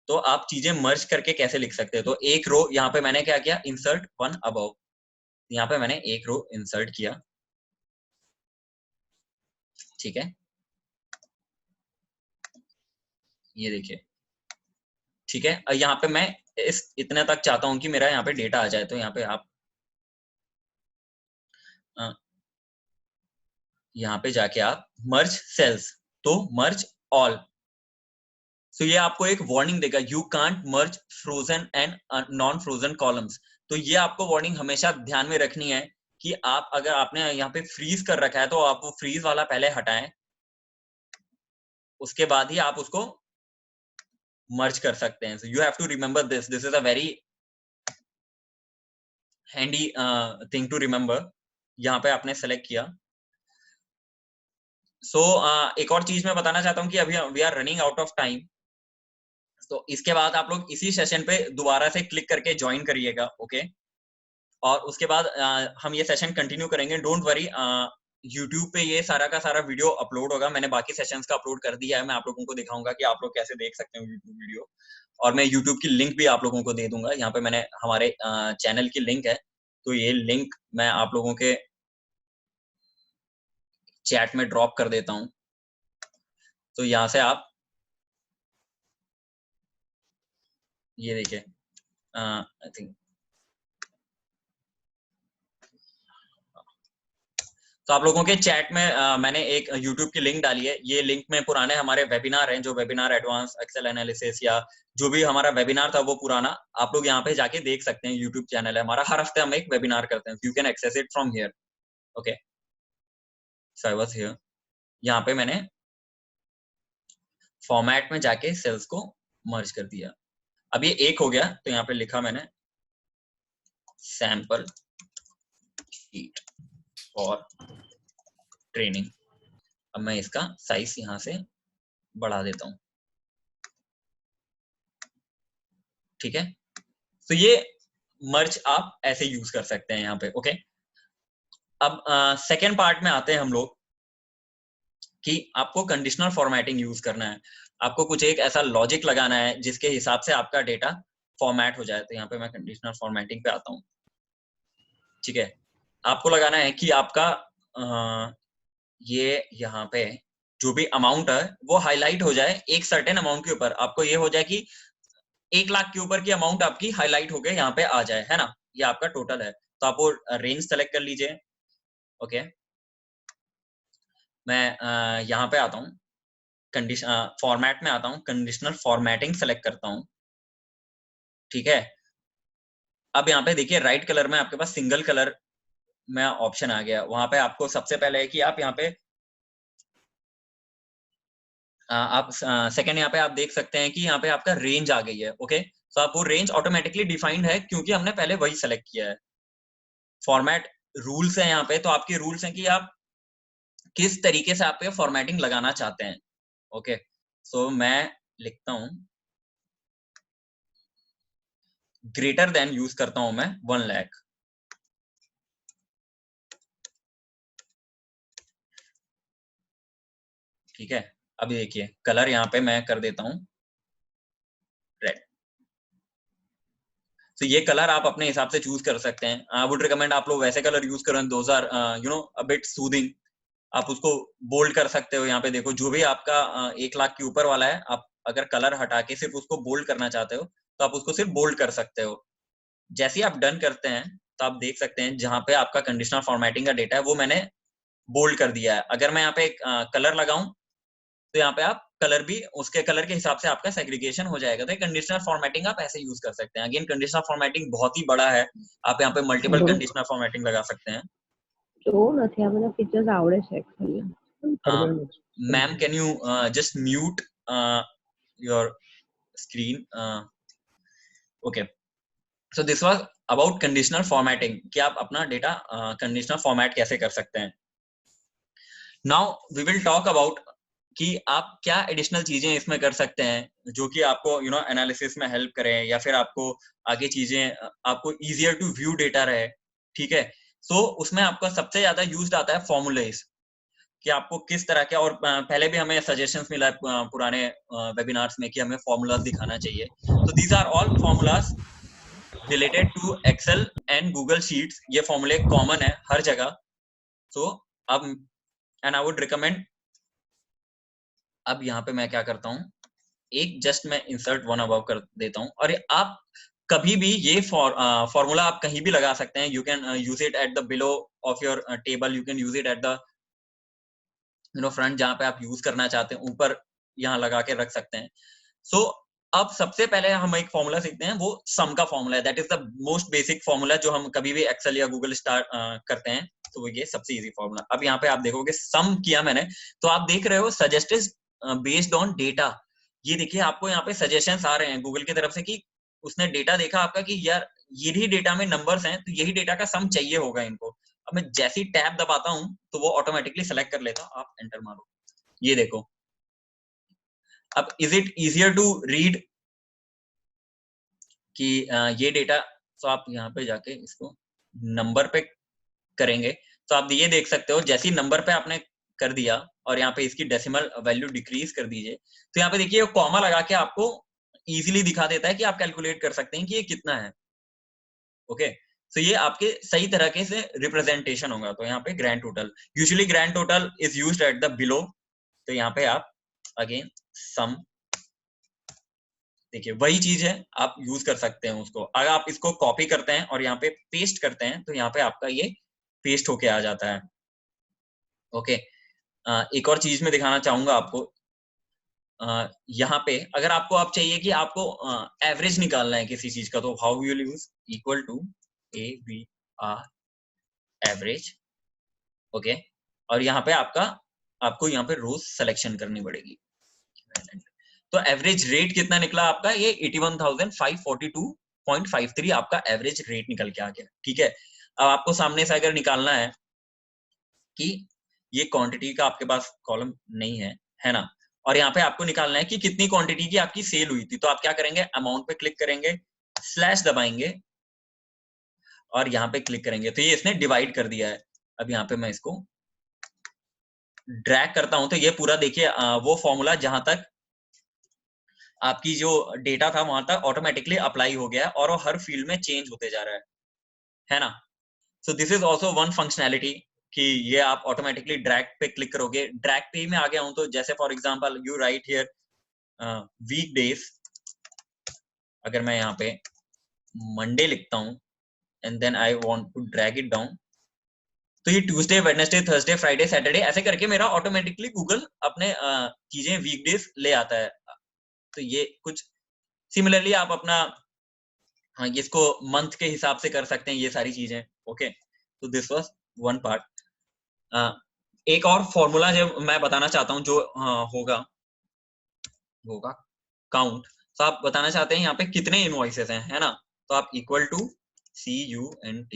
तो आप चीजें मर्ज करके कैसे लिख सकते हैं। तो एक रो यहाँ पे मैंने क्या किया, इंसर्ट वन अबव, यहाँ पे मैंने एक रो इंसर्ट किया। ठीक है, ये देखिए। ठीक है, यहाँ पे मैं इस इतने तक चाहता हूँ कि मेरा यहाँ पे डेटा आ जाए, तो यहाँ पे आप यहाँ पे जाके आप मर्ज सेल्स, तो मर्ज ऑल। सो ये आपको एक वार्निंग देगा, you can't merge frozen and non frozen columns. तो ये आपको वार्निंग हमेशा ध्यान में रखनी है कि आप अगर आपने यहाँ पे फ्रीज कर रखा है तो आप वो फ्रीज वाला पहले हटाएं, उसके बाद ही आप उसको मर्ज कर सकते हैं। So you have to remember this is a very handy thing to remember. यहाँ पे आपने सेलेक्ट किया। सो एक और चीज मैं बताना चाहता हूँ कि अभी we are running out of time, तो इसके बाद आप लोग इसी सेशन पे दोबारा से क्लिक करके ज्वाइन करिएगा। ओके, और उसके बाद हम ये सेशन कंटिन्यू करेंगे, डोंट वरी। YouTube पे ये सारा का सारा वीडियो अपलोड होगा। मैंने बाकी सेशंस का अपलोड कर दिया है। मैं आप लोगों को दिखाऊंगा कि आप लोग कैसे देख सकते हो YouTube वीडियो, और मैं YouTube की लिंक भी आप लोगों को दे दूंगा। यहाँ पे मैंने हमारे चैनल की लिंक है, तो ये लिंक मैं आप लोगों के चैट में ड्रॉप कर देता हूँ। तो यहाँ से आप ये देखिए, आई थिंक तो आप लोगों के चैट में मैंने एक YouTube की लिंक डाली है। ये लिंक में पुराने हमारे वेबिनार हैं, जो वेबिनार एडवांस एक्सेल एनालिसिस या जो भी हमारा वेबिनार था वो पुराना आप लोग यहाँ पे जाके देख सकते हैं। YouTube चैनल है हमारा, हर हफ्ते हम एक वेबिनार करते हैं। You can access it from here. Okay, so I was here. यहाँ पे मैंने फॉर्मेट में जाके सेल्स को मर्ज कर दिया। अब ये एक हो गया, तो यहाँ पे लिखा मैंने सैंपल शीट और ट्रेनिंग। अब मैं इसका साइज यहाँ से बढ़ा देता हूँ, ठीक है। तो ये मर्ज आप ऐसे यूज कर सकते हैं यहाँ पे। ओके, अब सेकेंड पार्ट में आते हैं हम लोग कि आपको कंडीशनल फॉर्मेटिंग यूज करना है। आपको कुछ एक ऐसा लॉजिक लगाना है जिसके हिसाब से आपका डेटा फॉर्मेट हो जाए। तो यहाँ पे मैं कंडीशनल फॉर्मेटिंग पे आता हूँ, ठीक है। आपको लगाना है कि आपका ये यहाँ पे जो भी अमाउंट है वो हाईलाइट हो जाए एक सर्टेन अमाउंट के ऊपर। आपको ये हो जाए कि 1 लाख के ऊपर की अमाउंट आपकी हाईलाइट होके यहाँ पे आ जाए, है ना। ये आपका टोटल है, तो आप वो रेंज सेलेक्ट कर लीजिए। ओके, मैं यहाँ पे आता हूँ, कंडीशन फॉर्मेट में आता हूँ, कंडीशनल फॉर्मेटिंग सेलेक्ट करता हूँ, ठीक है। अब यहाँ पे देखिए राइट कलर में आपके पास सिंगल कलर में ऑप्शन आ गया। वहां पे आपको सबसे पहले है कि आप यहाँ पे आप सेकंड यहाँ पे आप देख सकते हैं कि यहाँ पे आपका रेंज आ गई है। ओके, तो आप वो रेंज ऑटोमेटिकली डिफाइंड है क्योंकि हमने पहले वही सेलेक्ट किया है। फॉर्मेट रूल्स है यहाँ पे, तो आपके रूल्स हैं कि आप किस तरीके से आप ये फॉर्मेटिंग लगाना चाहते हैं। ओके, सो मैं लिखता हूं ग्रेटर देन यूज करता हूं मैं 1 लाख। ठीक है, अभी देखिए कलर यहाँ पे मैं कर देता हूं रेड। तो ये कलर आप अपने हिसाब से चूज कर सकते हैं। आई वुड रिकमेंड आप लोग वैसे कलर यूज करें, those are you know a bit soothing. आप उसको बोल्ड कर सकते हो। यहाँ पे देखो जो भी आपका 1 लाख के ऊपर वाला है, आप अगर कलर हटा के सिर्फ उसको बोल्ड करना चाहते हो तो आप उसको सिर्फ बोल्ड कर सकते हो। जैसे ही आप डन करते हैं तो आप देख सकते हैं जहां पे आपका कंडीशनल फॉर्मेटिंग का डेटा है वो मैंने बोल्ड कर दिया है। अगर मैं यहाँ पे एक कलर लगाऊं तो यहाँ पे आप कलर भी उसके कलर के हिसाब से आपका सेग्रीगेशन हो जाएगा। तो कंडीशनल फॉर्मेटिंग आप ऐसे यूज कर सकते हैं। अगेन कंडीशनल फॉर्मेटिंग बहुत ही बड़ा है, आप यहाँ पे मल्टीपल हेलो कंडीशनल फॉर्मेटिंग लगा सकते हैं। જો નથી આ બધા ફીચર્स આવડે છે actually ma'am can you just mute your screen. Okay, so this was about conditional formatting कि आप अपना डेटा कंडीशनल फॉर्मेट कैसे कर सकते हैं। Now we will talk about कि आप क्या एडिशनल चीजें इसमें कर सकते हैं जो कि आपको यू नो एनालिसिस में हेल्प करें, या फिर आपको आगे चीजें आपको इजियर टू व्यू डेटा रहे, ठीक है। सो उसमें आपका सबसे ज्यादा यूज्ड आता है फॉर्मूलेज, कि आपको किस तरह के, और पहले भी हमें सजेशंस मिला है पुराने वेबिनार्स में कि हमें फॉर्मूलाज दिखाना चाहिए। तो these are all formulas related to Excel and Google sheets. ये फॉर्मूले कॉमन है हर जगह। सो अब एंड आई वुड रिकमेंड, अब यहाँ पे मैं क्या करता हूँ, एक जस्ट मैं इंसर्ट वन अबव कर देता हूँ, और आप कभी भी ये फॉर्मूला आप कहीं भी लगा सकते हैं। You can use it at the below of your table, you can use it at the you know front, जहां पे आप यूज करना चाहते हैं ऊपर यहाँ लगा के रख सकते हैं। सो अब सबसे पहले हम एक फॉर्मूला सीखते हैं, वो सम का फॉर्मूला है। That is the most basic formula जो हम कभी भी एक्सेल या गूगल स्टार्ट करते हैं, तो ये सबसे इजी फॉर्मूला। अब यहाँ पे आप देखोगे सम किया मैंने, तो आप देख रहे हो सजेस्टेड बेस्ड ऑन डेटा। ये देखिए आपको यहाँ पे सजेशंस आ रहे हैं गूगल की तरफ से कि उसने डेटा देखा आपका कि यार यही डेटा में नंबर्स हैं, तो यही डेटा का सम चाहिए होगा इनको। अब मैं जैसे ही टैब दबाता हूं तो वो ऑटोमेटिकली सेलेक्ट कर लेता। आप एंटर मारो, ये देखो। अब is it easier to read कि ये डेटा, तो आप यहाँ पे जाके इसको नंबर पे करेंगे तो आप ये देख सकते हो जैसे ही नंबर पे आपने कर दिया और यहाँ पे इसकी डेसिमल वैल्यू डिक्रीज कर दीजिए, तो यहाँ पे देखिए कॉमा लगा के आपको इजीली दिखा देता है कि आप कैलकुलेट कर सकते हैं कि ये कितना है। ओके, तो ये आपके सही तरीके से रिप्रेजेंटेशन होगा। तो यहाँ पे grand total, usually grand total is used at the below. तो यहाँ पे आप अगेन सम, देखिए वही चीज है, आप यूज कर सकते हैं उसको। अगर आप इसको कॉपी करते हैं और यहाँ पे पेस्ट करते हैं तो यहाँ पे आपका ये पेस्ट होके आ जाता है। ओके, एक और चीज में दिखाना चाहूंगा आपको। यहाँ पे अगर आपको आप चाहिए कि आपको एवरेज निकालना है किसी चीज का, तो how you use equal to A B or average. Okay, और यहाँ पे आपको यहाँ पे रोज सिलेक्शन करनी पड़ेगी। तो एवरेज रेट कितना निकला आपका, ये 81,542.53 आपका एवरेज रेट निकल के आ गया। ठीक है, अब आपको सामने से अगर निकालना है कि ये क्वांटिटी का आपके पास कॉलम नहीं है ना, और यहाँ पे आपको निकालना है कि कितनी क्वांटिटी की आपकी सेल हुई थी, तो आप क्या करेंगे, अमाउंट पे क्लिक करेंगे, स्लैश दबाएंगे और यहाँ पे क्लिक करेंगे, तो ये इसने डिवाइड कर दिया है। अब यहाँ पे मैं इसको ड्रैग करता हूं तो ये पूरा देखिए वो फॉर्मूला जहां तक आपकी जो डेटा था वहां तक ऑटोमेटिकली अप्लाई हो गया है और वो हर फील्ड में चेंज होते जा रहा है ना। So this is also one functionality कि ये आप ऑटोमेटिकली ड्रैग पे क्लिक करोगे। ड्रैग पे ही मैं आ गया हूं, तो जैसे for example you write here week days, अगर मैं यहाँ पे मंडे लिखता हूं and then I want to drag it down, तो ये Tuesday, Wednesday, Thursday, Friday, Saturday ऐसे करके मेरा ऑटोमेटिकली गूगल अपने चीजें वीकडेज ले आता है। तो ये कुछ सिमिलरली आप अपना इसको मंथ के हिसाब से कर सकते हैं, ये सारी चीजें। ओके, तो दिस वाज वन पार्ट। एक और फॉर्मूला जो मैं बताना चाहता हूँ जो होगा काउंट। तो आप बताना चाहते हैं यहाँ पे कितने इनवॉइसेस हैं, है ना, तो आप इक्वल टू CUNT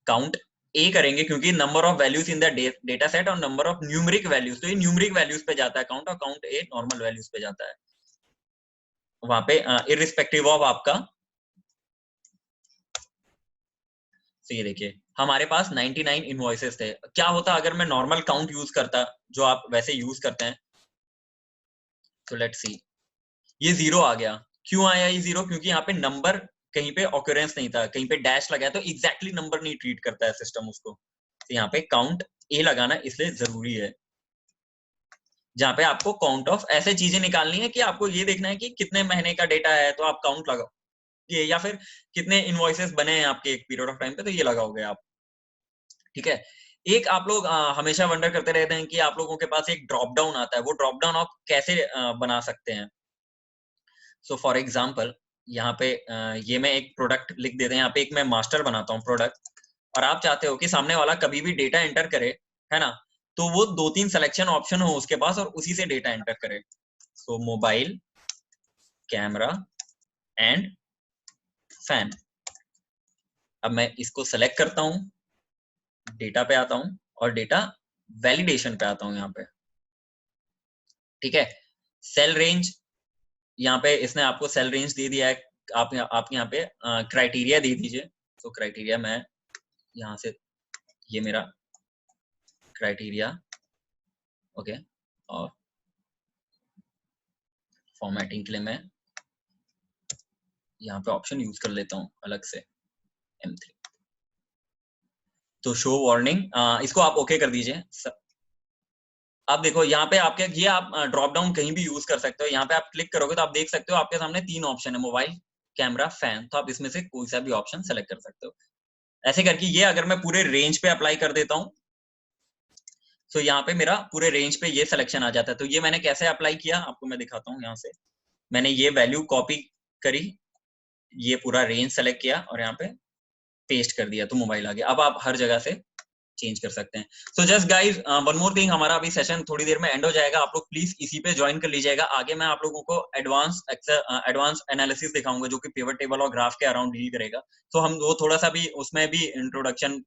काउंट ए करेंगे, क्योंकि number of values in the data set और नंबर ऑफ न्यूमेरिक वैल्यूज, तो ये न्यूमेरिक वैल्यूज पे जाता है काउंट, और काउंट ए नॉर्मल वैल्यूज पे जाता है। वहां पे इररिस्पेक्टिव ऑफ आपका, तो ये देखिए हमारे पास 99 इनवॉइसेस थे। क्या होता अगर मैं नॉर्मल काउंट यूज करता जो आप वैसे यूज करते हैं, तो लेट्स सी, ये 0 आ गया। क्यों आया ये 0, क्योंकि यहाँ पे नंबर कहीं पे ऑकरेंस नहीं था, कहीं पे डैश लगा है, तो एग्जैक्टली नंबर नहीं ट्रीट करता है सिस्टम उसको। तो यहाँ पे काउंट ए लगाना इसलिए जरूरी है, जहाँ पे आपको काउंट ऑफ ऐसे चीजें निकालनी है कि आपको ये देखना है कि कितने महीने का डेटा है, तो आप काउंट लगाओ ये, या फिर कितने इनवॉइसेस बने हैं आपके एक पीरियड ऑफ टाइम पे, तो ये लगाओगे आप। ठीक है, एक आप लोग हमेशा वंडर करते रहते हैं कि आप लोगों के पास एक ड्रॉप डाउन आता है, वो ड्रॉप डाउन आप कैसे बना सकते हैं। सो फॉर एग्जाम्पल यहाँ पे ये मैं एक प्रोडक्ट लिख देते हैं, यहाँ पे एक मैं मास्टर बनाता हूँ प्रोडक्ट, और आप चाहते हो कि सामने वाला कभी भी डेटा एंटर करे, है ना, तो वो 2-3 सिलेक्शन ऑप्शन हो उसके पास और उसी से डेटा एंटर करे। सो मोबाइल, कैमरा एंड फैन। अब मैं इसको सेलेक्ट करता हूँ, डेटा पे आता हूँ और डेटा वैलिडेशन पे आता हूँ यहाँ पे। ठीक है, सेल रेंज, यहाँ पे इसने आपको सेल रेंज दे दिया है, आप यहाँ पे क्राइटेरिया दे दीजिए। तो क्राइटेरिया मैं यहाँ से, ये मेरा क्राइटेरिया, ओके, और फॉर्मेटिंग के लिए मैं यहाँ पे ऑप्शन यूज कर लेता हूँ अलग से, M3। तो शो वार्निंग, इसको आप ओके कर दीजिए। अब देखो यहाँ पे आपके ये आप ड्रॉप डाउन कहीं भी यूज कर सकते हो। यहाँ पे आप क्लिक करोगे तो आप देख सकते हो आपके सामने 3 ऑप्शन है, मोबाइल, कैमरा, फैन। तो आप इसमें से कोई सा भी ऑप्शन सेलेक्ट कर सकते हो। ऐसे करके ये अगर मैं पूरे रेंज पे अप्लाई कर देता हूँ, तो यहाँ पे मेरा पूरे रेंज पे ये सिलेक्शन आ जाता है। तो ये मैंने कैसे अप्लाई किया आपको मैं दिखाता हूँ। यहाँ से मैंने ये वैल्यू कॉपी करी, ये पूरा रेंज सेलेक्ट किया और यहाँ पे पेस्ट कर दिया, तो मोबाइल आ गया। अब आप हर जगह से चेंज कर सकते हैं। So just guys, one more thing, हमारा अभी सेशन थोड़ी देर में एंड हो जाएगा, आप लोग प्लीज इसी पे ज्वाइन कर लीजिएगा। आगे मैं आप लोगों को एडवांस एनालिसिस दिखाऊंगा जो कि पिवट टेबल और ग्राफ के अराउंड डील करेगा। तो हम वो थोड़ा सा भी उसमें भी इंट्रोडक्शन